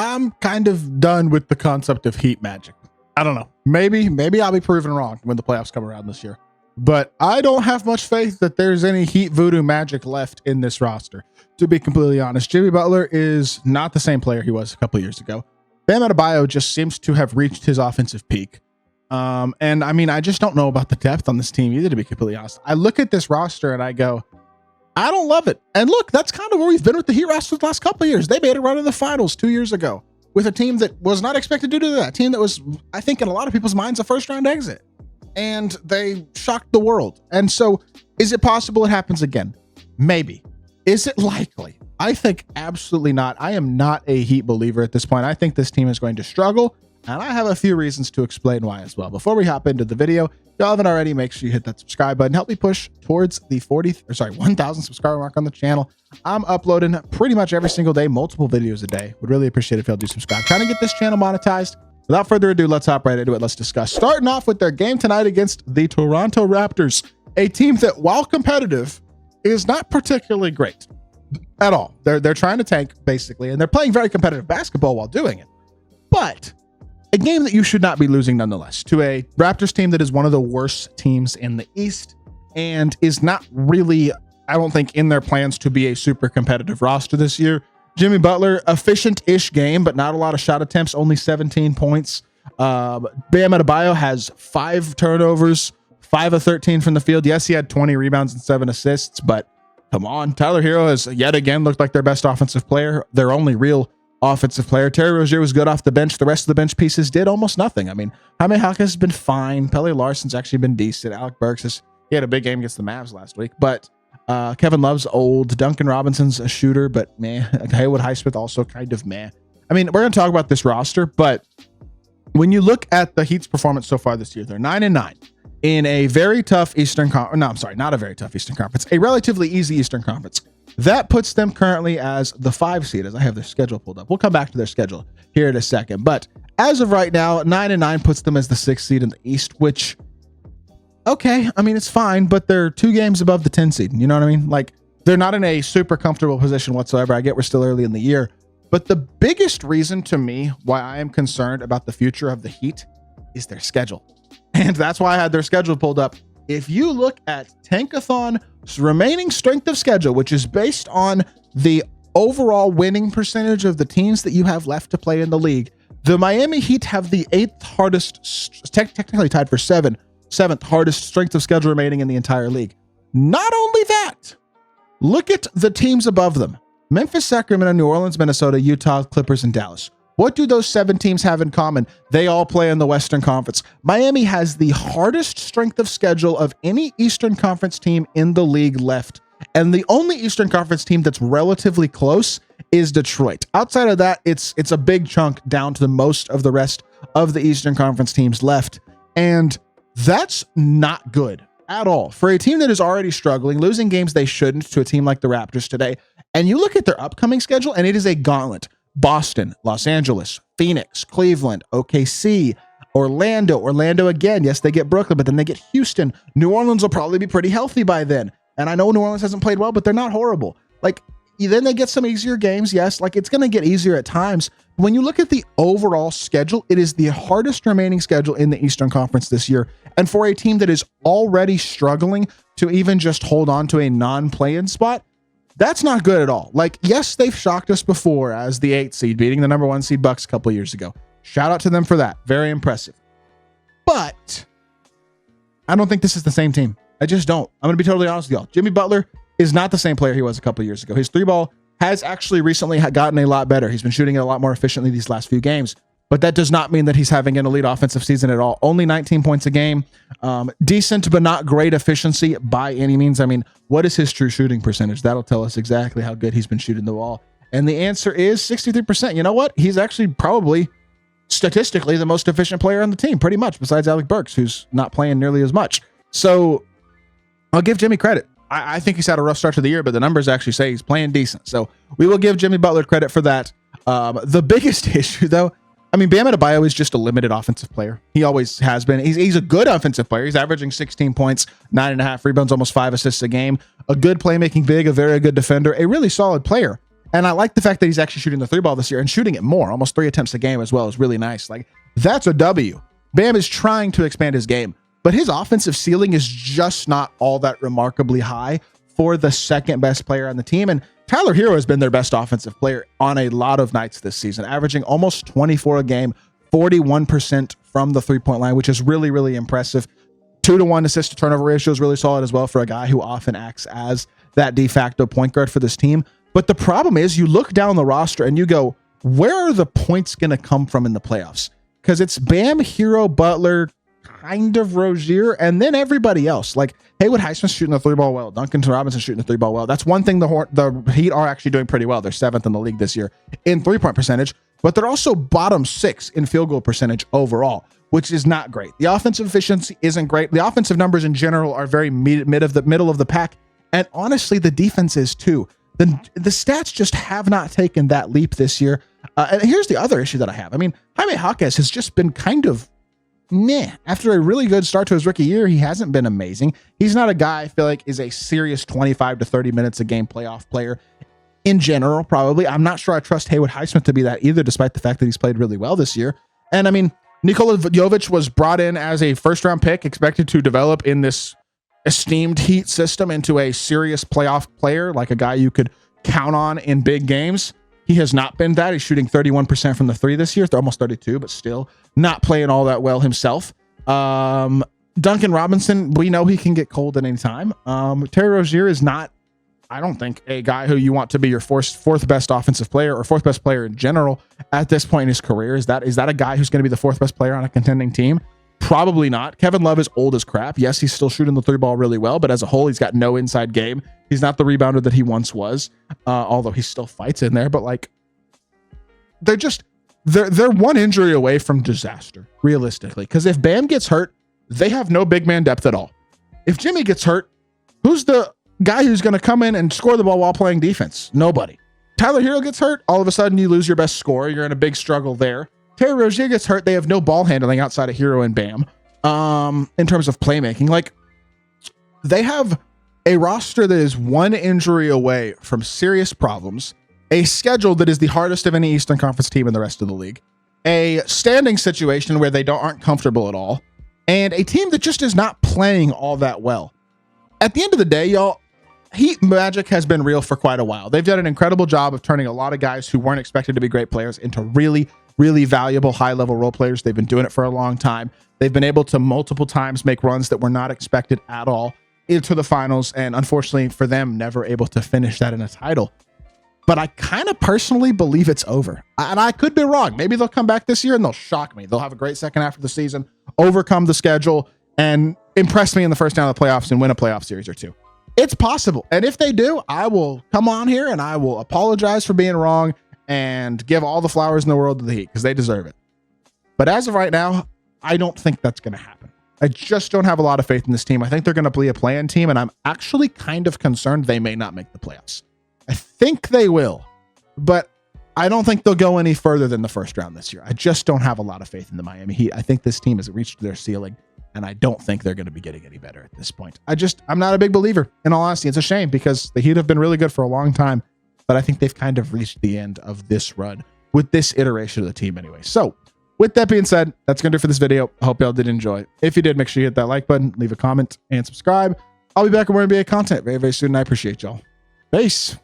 I'm kind of done with the concept of Heat magic. I don't know. Maybe I'll be proven wrong when the playoffs come around this year. But I don't have much faith that there's any Heat voodoo magic left in this roster, to be completely honest. Jimmy Butler is not the same player he was a couple years ago. Bam Adebayo just seems to have reached his offensive peak. And I mean, I just don't know about the depth on this team either, to be completely honest. I look at this roster and I go, I don't love it. And look, that's kind of where we've been with the Heat roster the last couple of years. They made a run in the finals 2 years ago with a team that was not expected to do that. A team that was, I think, in a lot of people's minds, a first-round exit. And they shocked the world. And so, is it possible it happens again? Maybe. Is it likely? I think absolutely not. I am not a Heat believer at this point. I think this team is going to struggle, and I have a few reasons to explain why as well. Before we hop into the video, if you haven't already, make sure you hit that subscribe button. Help me push towards the 1,000 subscriber mark on the channel. I'm uploading pretty much every single day, multiple videos a day. Would really appreciate it if y'all do subscribe. Trying to get this channel monetized. Without further ado, let's hop right into it. Let's discuss. Starting off with their game tonight against the Toronto Raptors, a team that, while competitive, is not particularly great at all. They're trying to tank, basically, and they're playing very competitive basketball while doing it. But a game that you should not be losing nonetheless to a Raptors team that is one of the worst teams in the East and is not really, I don't think, in their plans to be a super competitive roster this year. Jimmy Butler, efficient-ish game, but not a lot of shot attempts, only 17 points. Bam Adebayo has 5 turnovers, 5 of 13 from the field. Yes, he had 20 rebounds and 7 assists, but come on. Tyler Hero has yet again looked like their best offensive player, their only real offensive player. Terry Rozier was good off the bench. The rest of the bench pieces did almost nothing. I mean, Jaime Jaquez has been fine. Pele Larson's actually been decent. Alec Burks, he had a big game against the Mavs last week, but Kevin Love's old. Duncan Robinson's a shooter, but meh. Haywood Highsmith also kind of meh. I mean, we're going to talk about this roster, but when you look at the Heat's performance so far this year, they're 9-9 in a very tough Eastern Conference. No, I'm sorry, not a very tough Eastern Conference, a relatively easy Eastern Conference. That puts them currently as the 5 seed, as I have their schedule pulled up. We'll come back to their schedule here in a second. But as of right now, 9-9 puts them as the 6th seed in the East, which, okay, I mean, it's fine, but they're 2 games above the 10 seed. You know what I mean? Like, they're not in a super comfortable position whatsoever. I get we're still early in the year. But the biggest reason to me why I am concerned about the future of the Heat is their schedule. And that's why I had their schedule pulled up. If you look at Tankathon's remaining strength of schedule, which is based on the overall winning percentage of the teams that you have left to play in the league, the Miami Heat have the 8th hardest, technically tied for 7th hardest strength of schedule remaining in the entire league. Not only that, look at the teams above them. Memphis, Sacramento, New Orleans, Minnesota, Utah, Clippers, and Dallas. What do those 7 teams have in common? They all play in the Western Conference. Miami has the hardest strength of schedule of any Eastern Conference team in the league left. And the only Eastern Conference team that's relatively close is Detroit. Outside of that, it's a big chunk down to the most of the rest of the Eastern Conference teams left. And that's not good at all for a team that is already struggling, losing games they shouldn't to a team like the Raptors today. And you look at their upcoming schedule, and it is a gauntlet. Boston, Los Angeles, Phoenix, Cleveland, OKC, Orlando again. Yes, they get Brooklyn, but then they get Houston. New Orleans will probably be pretty healthy by then. And I know New Orleans hasn't played well, but they're not horrible. Like, then they get some easier games. Yes, like it's going to get easier at times. When you look at the overall schedule, it is the hardest remaining schedule in the Eastern Conference this year. And for a team that is already struggling to even just hold on to a non-play-in spot, that's not good at all. Like, yes, they've shocked us before as the 8th seed, beating the number 1 seed Bucks a couple years ago. Shout out to them for that. Very impressive. But I don't think this is the same team. I just don't. I'm going to be totally honest with y'all. Jimmy Butler is not the same player he was a couple years ago. His 3-ball has actually recently gotten a lot better. He's been shooting it a lot more efficiently these last few games. But that does not mean that he's having an elite offensive season at all. Only 19 points a game. Decent, but not great efficiency by any means. I mean, what is his true shooting percentage? That'll tell us exactly how good he's been shooting the ball. And the answer is 63%. You know what? He's actually probably statistically the most efficient player on the team, pretty much, besides Alec Burks, who's not playing nearly as much. So I'll give Jimmy credit. I think he's had a rough start to the year, but the numbers actually say he's playing decent. So we will give Jimmy Butler credit for that. The biggest issue, though, I mean, Bam Adebayo is just a limited offensive player. He always has been. He's a good offensive player. He's averaging 16 points, 9.5 rebounds, almost 5 assists a game. A good playmaking big, a very good defender, a really solid player. And I like the fact that he's actually shooting the three ball this year and shooting it more, almost 3 attempts a game as well, is really nice. Like, that's a W. Bam is trying to expand his game, but his offensive ceiling is just not all that remarkably high for the second best player on the team. And Tyler Hero has been their best offensive player on a lot of nights this season, averaging almost 24 a game, 41% from the three-point line, which is really, really impressive. 2-to-1 assist to turnover ratio is really solid as well for a guy who often acts as that de facto point guard for this team. But the problem is, you look down the roster and you go, where are the points going to come from in the playoffs? Because it's Bam, Hero, Butler, kind of Rozier, and then everybody else. Like Haywood Highsmith shooting the three ball well, Duncan Robinson shooting the three ball well. That's one thing the Heat are actually doing pretty well. They're 7th in the league this year in 3-point percentage, but they're also bottom 6 in field goal percentage overall, which is not great. The offensive efficiency isn't great. The offensive numbers in general are very middle of the pack, and honestly, the defense is too. The stats just have not taken that leap this year. And here's the other issue that I have. I mean, Jaime Jaquez has just been kind of meh. After a really good start to his rookie year, he hasn't been amazing. He's not a guy I feel like is a serious 25 to 30 minutes a game playoff player in general, probably. I'm not sure I trust Haywood Highsmith to be that either, despite the fact that he's played really well this year. And I mean, Nikola Jovic was brought in as a first-round pick, expected to develop in this esteemed Heat system into a serious playoff player, like a guy you could count on in big games. He has not been that. He's shooting 31% from the three this year. They're almost 32, but still not playing all that well himself. Duncan Robinson, we know he can get cold at any time. Terry Rozier is not, I don't think, a guy who you want to be your fourth best offensive player or fourth best player in general at this point in his career. Is that a guy who's going to be the fourth best player on a contending team? Probably not. Kevin Love is old as crap. Yes, he's still shooting the three ball really well, but as a whole, he's got no inside game. He's not the rebounder that he once was, although he still fights in there. But like, they're one injury away from disaster, realistically. Because if Bam gets hurt, they have no big man depth at all. If Jimmy gets hurt, who's the guy who's going to come in and score the ball while playing defense? Nobody. Tyler Hero gets hurt, all of a sudden you lose your best scorer. You're in a big struggle there. Terry Rozier gets hurt, they have no ball handling outside of Hero and Bam. In terms of playmaking, like, they have a roster that is one injury away from serious problems, a schedule that is the hardest of any Eastern Conference team in the rest of the league, a standing situation where they aren't comfortable at all, and a team that just is not playing all that well. At the end of the day, y'all, Heat magic has been real for quite a while. They've done an incredible job of turning a lot of guys who weren't expected to be great players into really, really valuable high-level role players. They've been doing it for a long time. They've been able to multiple times make runs that were not expected at all into the finals, and unfortunately for them, never able to finish that in a title. But I kind of personally believe it's over. And I could be wrong. Maybe they'll come back this year and they'll shock me. They'll have a great second half of the season, overcome the schedule, and impress me in the first round of the playoffs and win a playoff series or two. It's possible. And if they do, I will come on here and I will apologize for being wrong and give all the flowers in the world to the Heat because they deserve it. But as of right now, I don't think that's going to happen. I just don't have a lot of faith in this team. I think they're going to be a play-in team, and I'm actually kind of concerned they may not make the playoffs. I think they will, but I don't think they'll go any further than the first round this year. I just don't have a lot of faith in the Miami Heat. I think this team has reached their ceiling, and I don't think they're going to be getting any better at this point. I'm not a big believer, in all honesty. It's a shame because the Heat have been really good for a long time, but I think they've kind of reached the end of this run with this iteration of the team anyway. So with that being said, that's going to do it for this video. I hope y'all did enjoy. If you did, make sure you hit that like button, leave a comment, and subscribe. I'll be back with more NBA content very, very soon, and I appreciate y'all. Peace.